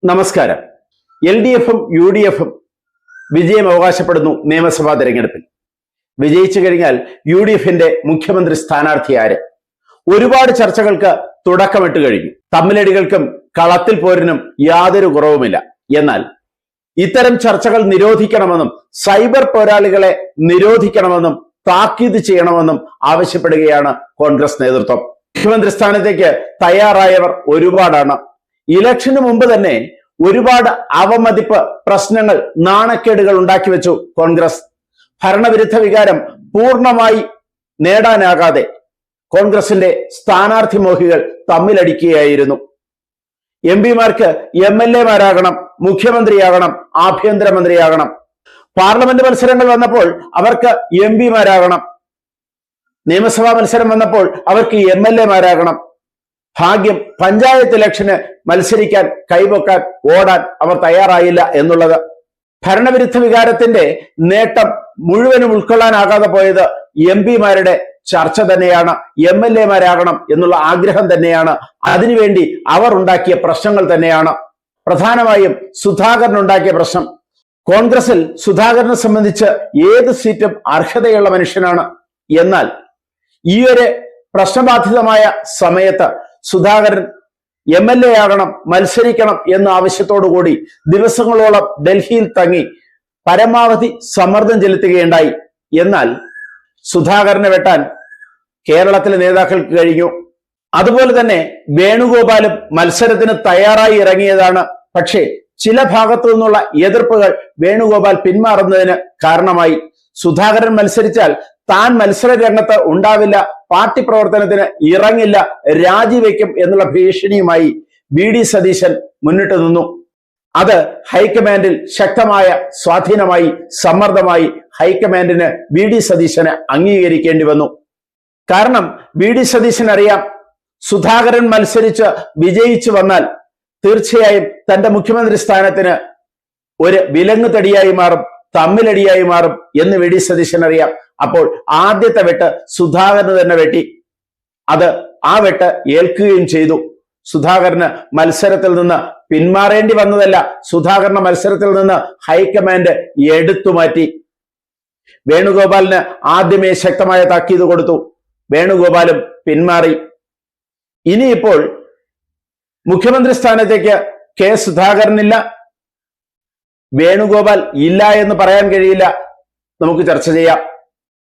നമസ്കാരം. LDFും UDFും വിജയം അവകാശപ്പെടുന്നു നിയമസഭാ തെരഞ്ഞെടുപ്പിൽ. വിജയിച്ചു കഴിഞ്ഞാൽ UDFിന്റെ മുഖ്യമന്ത്രി സ്ഥാനാർത്ഥി ആര്? ഒരുപാട് ചർച്ചകൾക്ക് തുടക്കമിട്ട് കഴിഞ്ഞു. തമ്മിലടികൾക്കും കളത്തിൽ പോരിനും യാതൊരു കുറവുമില്ല. എന്നാൽ ഇത്തരം ചർച്ചകൾ നിരോധിക്കണമെന്നും സൈബർ പോരാളികളെ നിരോധിക്കണമെന്നും താക്കീത് ചെയ്യണമെന്നും ആവശ്യപ്പെടുകയാണ് കോൺഗ്രസ് നേതൃത്വം. മുഖ്യമന്ത്രി സ്ഥാനത്തേക്ക് തയ്യാറായവർ ഒരുപാടാണ്. ഇലക്ഷന് മുമ്പ് തന്നെ ഒരുപാട് അവമതിപ്പ്, പ്രശ്നങ്ങൾ, നാണക്കേടുകൾ ഉണ്ടാക്കി വെച്ചു കോൺഗ്രസ്. ഭരണവിരുദ്ധ വികാരം പൂർണ്ണമായി നേടാനാകാതെ കോൺഗ്രസിന്റെ സ്ഥാനാർത്ഥി മോഹികൾ തമ്മിലടിക്കുകയായിരുന്നു. MP-മാർക്ക് MLA-മാരാകണം, മുഖ്യമന്ത്രിയാകണം, ആഭ്യന്തരമന്ത്രിയാകണം. പാർലമെന്റ് മത്സരങ്ങൾ വന്നപ്പോൾ അവർക്ക് MP-മാരാകണം. നിയമസഭാ മത്സരം വന്നപ്പോൾ അവർക്ക് MLA-മാരാകണം. ഭാഗ്യം പഞ്ചായത്ത് ഇലക്ഷന് മത്സരിക്കാൻ, കൈവക്കാൻ, ഓടാൻ അവർ തയ്യാറായില്ല എന്നുള്ളത്. ഭരണവിരുദ്ധ വികാരത്തിന്റെ നേട്ടം മുഴുവനും ഉൾക്കൊള്ളാനാകാതെ പോയത് MP-മാരുടെ ചർച്ച തന്നെയാണ്. MLA-മാരാകണം എന്നുള്ള ആഗ്രഹം തന്നെയാണ്. അതിനുവേണ്ടി അവർ ഉണ്ടാക്കിയ പ്രശ്നങ്ങൾ തന്നെയാണ്. പ്രധാനമായും സുധാകരൻ ഉണ്ടാക്കിയ പ്രശ്നം. കോൺഗ്രസിൽ സുധാകരനെ സംബന്ധിച്ച് ഏത് സീറ്റും അർഹതയുള്ള മനുഷ്യനാണ്. എന്നാൽ ഈ ഒരു പ്രശ്നബാധിതമായ സമയത്ത് സുധാകരൻ MLA ആകണം, മത്സരിക്കണം എന്ന ആവശ്യത്തോടുകൂടി ദിവസങ്ങളോളം ഡൽഹിയിൽ തങ്ങി പരമാവധി സമ്മർദ്ദം ചെലുത്തുകയുണ്ടായി. എന്നാൽ സുധാകരനെ വെട്ടാൻ കേരളത്തിലെ നേതാക്കൾക്ക് കഴിഞ്ഞു. അതുപോലെ തന്നെ വേണുഗോപാലും മത്സരത്തിന് തയ്യാറായി ഇറങ്ങിയതാണ്. പക്ഷേ ചില ഭാഗത്തു നിന്നുള്ള എതിർപ്പുകൾ വേണുഗോപാൽ പിന്മാറുന്നതിന് കാരണമായി. സുധാകരൻ മത്സരിച്ചാൽ താൻ മത്സര രംഗത്ത് ഉണ്ടാവില്ല, പാർട്ടി പ്രവർത്തനത്തിന് ഇറങ്ങില്ല, രാജിവെക്കും എന്നുള്ള ഭീഷണിയുമായി VD സതീശൻ മുന്നിട്ട് നിന്നു. അത് ഹൈക്കമാൻഡിൽ ശക്തമായ സ്വാധീനമായി, സമ്മർദ്ദമായി. ഹൈക്കമാൻഡിന് VD സതീശനെ അംഗീകരിക്കേണ്ടി വന്നു. കാരണം VD സതീശൻ അറിയാം, സുധാകരൻ മത്സരിച്ച് വിജയിച്ചു വന്നാൽ തീർച്ചയായും തന്റെ മുഖ്യമന്ത്രി സ്ഥാനത്തിന് ഒരു വിലങ്ങ് തടിയായി മാറും, തമ്മിലടിയായി മാറും എന്ന് VD സതീശൻ അറിയാം. അപ്പോൾ ആദ്യത്തെ വെട്ട് സുധാകരന് തന്നെ വെട്ടി. ആ വെട്ട് ഏൽക്കുകയും ചെയ്തു. സുധാകരന് മത്സരത്തിൽ നിന്ന് പിന്മാറേണ്ടി വന്നതല്ല, സുധാകരന്റെ മത്സരത്തിൽ നിന്ന് ഹൈക്കമാൻഡ് എടുത്തു മാറ്റി. വേണുഗോപാലിന് ആദ്യമേ ശക്തമായ താക്കീത് കൊടുത്തു. വേണുഗോപാലും പിന്മാറി. ഇനിയിപ്പോൾ മുഖ്യമന്ത്രി സ്ഥാനത്തേക്ക് K സുധാകരനില്ല, വേണുഗോപാൽ ഇല്ല എന്ന് പറയാൻ കഴിയില്ല. നമുക്ക് ചർച്ച ചെയ്യാം.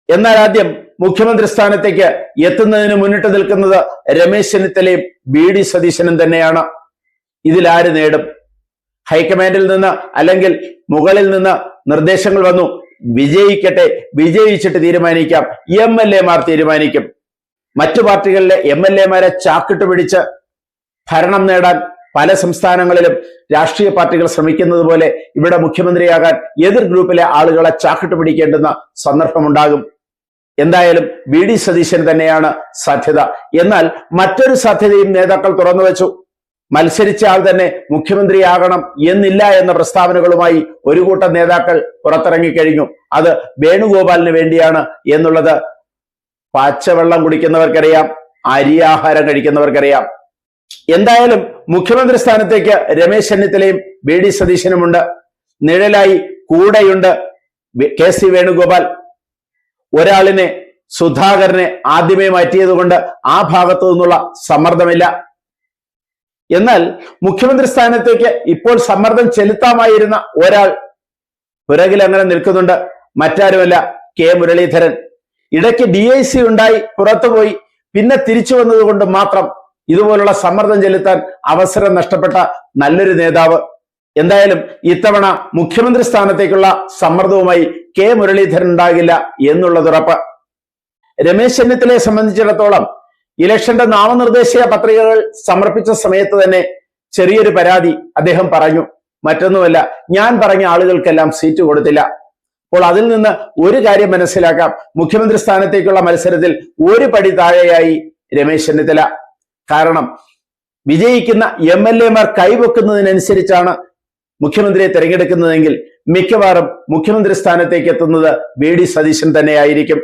എന്നാൽ ആദ്യം മുഖ്യമന്ത്രി സ്ഥാനത്തേക്ക് എത്തുന്നതിന് മുന്നിട്ട് നിൽക്കുന്നത് രമേശ് ചെന്നിത്തലയും VD സതീശനും തന്നെയാണ്. ഇതിലാര് നേടും? ഹൈക്കമാൻഡിൽ നിന്ന് അല്ലെങ്കിൽ മുകളിൽ നിന്ന് നിർദ്ദേശങ്ങൾ വന്നു, വിജയിക്കട്ടെ, വിജയിച്ചിട്ട് തീരുമാനിക്കാം. MLA-മാർ തീരുമാനിക്കും. മറ്റു പാർട്ടികളിലെ MLA-മാരെ ചാക്കിട്ട് പിടിച്ച് ഭരണം നേടാൻ പല സംസ്ഥാനങ്ങളിലും രാഷ്ട്രീയ പാർട്ടികൾ ശ്രമിക്കുന്നത് പോലെ ഇവിടെ മുഖ്യമന്ത്രിയാകാൻ എതിർ ഗ്രൂപ്പിലെ ആളുകളെ ചാക്കിട്ട് പിടിക്കേണ്ടുന്ന സന്ദർഭമുണ്ടാകും. എന്തായാലും VD സതീശൻ തന്നെയാണ് സാധ്യത. എന്നാൽ മറ്റൊരു സാധ്യതയും നേതാക്കൾ തുറന്നു വെച്ചു. മത്സരിച്ച ആൾ തന്നെ മുഖ്യമന്ത്രിയാകണം എന്നില്ല എന്ന പ്രസ്താവനകളുമായി ഒരു കൂട്ടം നേതാക്കൾ പുറത്തിറങ്ങിക്കഴിഞ്ഞു. അത് വേണുഗോപാലിന് വേണ്ടിയാണ് എന്നുള്ളത് പച്ചവെള്ളം കുടിക്കുന്നവർക്കറിയാം, അരിയാഹാരം കഴിക്കുന്നവർക്കറിയാം. എന്തായാലും മുഖ്യമന്ത്രി സ്ഥാനത്തേക്ക് രമേശ് ചെന്നിത്തലയും VD സതീശനുമുണ്ട്. നിഴലായി കൂടെയുണ്ട് KC വേണുഗോപാൽ. ഒരാളിനെ, സുധാകരനെ ആദ്യമേ മാറ്റിയത് കൊണ്ട് ആ ഭാഗത്തു നിന്നുള്ള സമ്മർദ്ദമില്ല. എന്നാൽ മുഖ്യമന്ത്രി സ്ഥാനത്തേക്ക് ഇപ്പോൾ സമ്മർദ്ദം ചെലുത്താമായിരുന്ന ഒരാൾ പുറകിൽ അങ്ങനെ നിൽക്കുന്നുണ്ട്. മറ്റാരുമല്ല, K മുരളീധരൻ. ഇടയ്ക്ക് DIC ഉണ്ടായി പുറത്തുപോയി, പിന്നെ തിരിച്ചു വന്നതുകൊണ്ട് മാത്രം ഇതുപോലുള്ള സമ്മർദ്ദം ചെലുത്താൻ അവസരം നഷ്ടപ്പെട്ട നല്ലൊരു നേതാവ്. എന്തായാലും ഇത്തവണ മുഖ്യമന്ത്രി സ്ഥാനത്തേക്കുള്ള സമ്മർദ്ദവുമായി K മുരളീധരൻ ഉണ്ടാകില്ല എന്നുള്ളത് ഉറപ്പ്. രമേശ് ചെന്നിത്തലയെ സംബന്ധിച്ചിടത്തോളം ഇലക്ഷന്റെ നാമനിർദ്ദേശ പത്രികകൾ സമർപ്പിച്ച സമയത്ത് തന്നെ ചെറിയൊരു പരാതി അദ്ദേഹം പറഞ്ഞു. മറ്റൊന്നുമല്ല, ഞാൻ പറഞ്ഞ ആളുകൾക്കെല്ലാം സീറ്റ് കൊടുത്തില്ല. അപ്പോൾ അതിൽ നിന്ന് ഒരു കാര്യം മനസ്സിലാക്കാം, മുഖ്യമന്ത്രി സ്ഥാനത്തേക്കുള്ള മത്സരത്തിൽ ഒരു പടി താഴെയായി രമേശ് ചെന്നിത്തല. കാരണം വിജയിക്കുന്ന MLA-മാർ കൈവെക്കുന്നതിനനുസരിച്ചാണ് മുഖ്യമന്ത്രിയെ തിരഞ്ഞെടുക്കുന്നതെങ്കിൽ മിക്കവാറും മുഖ്യമന്ത്രി സ്ഥാനത്തേക്ക് എത്തുന്നത് VD സതീശൻ തന്നെയായിരിക്കും.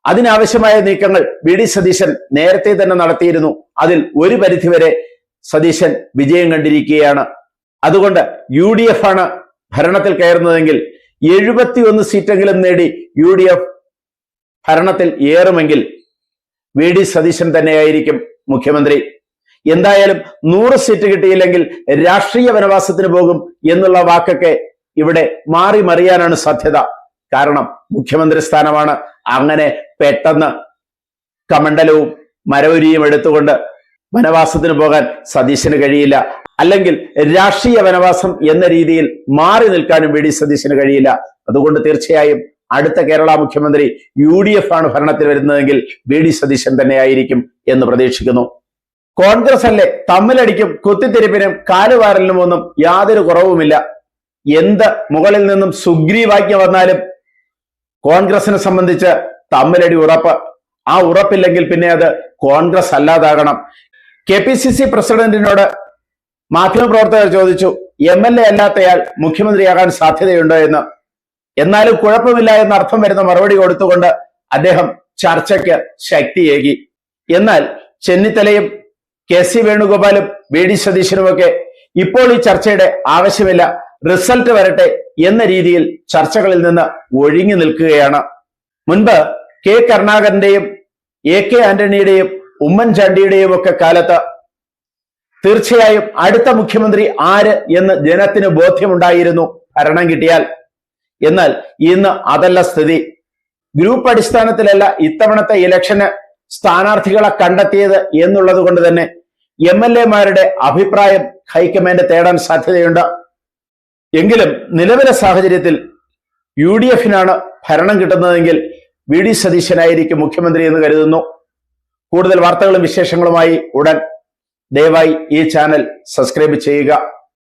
അതിനാവശ്യമായ നീക്കങ്ങൾ VD സതീശൻ നേരത്തെ തന്നെ നടത്തിയിരുന്നു. അതിൽ ഒരു പരിധിവരെ സതീശൻ വിജയം കണ്ടിരിക്കുകയാണ്. അതുകൊണ്ട് UDF ആണ് ഭരണത്തിൽ കയറുന്നതെങ്കിൽ 71 സീറ്റെങ്കിലും നേടി UDF ഭരണത്തിൽ ഏറുമെങ്കിൽ VD സതീശൻ തന്നെയായിരിക്കും മുഖ്യമന്ത്രി. എന്തായാലും 100 സീറ്റ് കിട്ടിയില്ലെങ്കിൽ രാഷ്ട്രീയ വനവാസത്തിന് പോകും എന്നുള്ള വാക്കൊക്കെ ഇവിടെ മാറി മറിയാനാണ് സാധ്യത. കാരണം മുഖ്യമന്ത്രി സ്ഥാനമാണ്. അങ്ങനെ പെട്ടെന്ന് കമണ്ഡലവും മരവുരിയും എടുത്തുകൊണ്ട് വനവാസത്തിന് പോകാൻ സതീശന് കഴിയില്ല. അല്ലെങ്കിൽ രാഷ്ട്രീയ വനവാസം എന്ന രീതിയിൽ മാറി നിൽക്കാനും VD സതീശന് കഴിയില്ല. അതുകൊണ്ട് തീർച്ചയായും അടുത്ത കേരള മുഖ്യമന്ത്രി UDF ആണ് ഭരണത്തിൽ വരുന്നതെങ്കിൽ VD സതീശൻ തന്നെയായിരിക്കും എന്ന് പ്രതീക്ഷിക്കുന്നു. കോൺഗ്രസ് അല്ലേ, തമ്മിലടിക്കും കുത്തിത്തിരിപ്പിനും കാലുവാരലിനും ഒന്നും യാതൊരു കുറവുമില്ല. എന്ത് മുകളിൽ നിന്നും സുഗ്രീവാജ്ഞ വന്നാലും കോൺഗ്രസിനെ സംബന്ധിച്ച് തമ്മിലടി ഉറപ്പ്. ആ ഉറപ്പില്ലെങ്കിൽ പിന്നെ അത് കോൺഗ്രസ് അല്ലാതാകണം. KPCC പ്രസിഡന്റിനോട് മാധ്യമപ്രവർത്തകർ ചോദിച്ചു, MLA അല്ലാത്തയാൾ മുഖ്യമന്ത്രിയാകാൻ സാധ്യതയുണ്ടോ എന്ന്. എന്നാലും കുഴപ്പമില്ല എന്ന അർത്ഥം വരുന്ന മറുപടി കൊടുത്തുകൊണ്ട് അദ്ദേഹം ചർച്ചയ്ക്ക് ശക്തിയേകി. എന്നാൽ ചെന്നിത്തലയും KC വേണുഗോപാലും VD സതീശനുമൊക്കെ ഇപ്പോൾ ഈ ചർച്ചയുടെ ആവശ്യമില്ല, റിസൾട്ട് വരട്ടെ എന്ന രീതിയിൽ ചർച്ചകളിൽ നിന്ന് ഒഴിഞ്ഞു നിൽക്കുകയാണ്. മുൻപ് K കരുണാകരന്റെയും AK ആന്റണിയുടെയും ഉമ്മൻചാണ്ടിയുടെയും ഒക്കെ കാലത്ത് തീർച്ചയായും അടുത്ത മുഖ്യമന്ത്രി ആര് എന്ന് ജനത്തിന് ബോധ്യമുണ്ടായിരുന്നു ഭരണം കിട്ടിയാൽ. എന്നാൽ ഇന്ന് അതല്ല സ്ഥിതി. ഗ്രൂപ്പ് അടിസ്ഥാനത്തിലല്ല ഇത്തവണത്തെ ഇലക്ഷന് സ്ഥാനാർത്ഥികളെ കണ്ടെത്തിയത് എന്നുള്ളത് കൊണ്ട് തന്നെ MLA-മാരുടെ അഭിപ്രായം ഹൈക്കമാൻഡ് തേടാൻ സാധ്യതയുണ്ട്. എങ്കിലും നിലവിലെ സാഹചര്യത്തിൽ UDF-നാണ് ഭരണം കിട്ടുന്നതെങ്കിൽ VD സതീശനായിരിക്കും മുഖ്യമന്ത്രി എന്ന് കരുതുന്നു. കൂടുതൽ വാർത്തകളും വിശേഷങ്ങളുമായി ഉടൻ ദയവായി ഈ ചാനൽ സബ്സ്ക്രൈബ് ചെയ്യുക.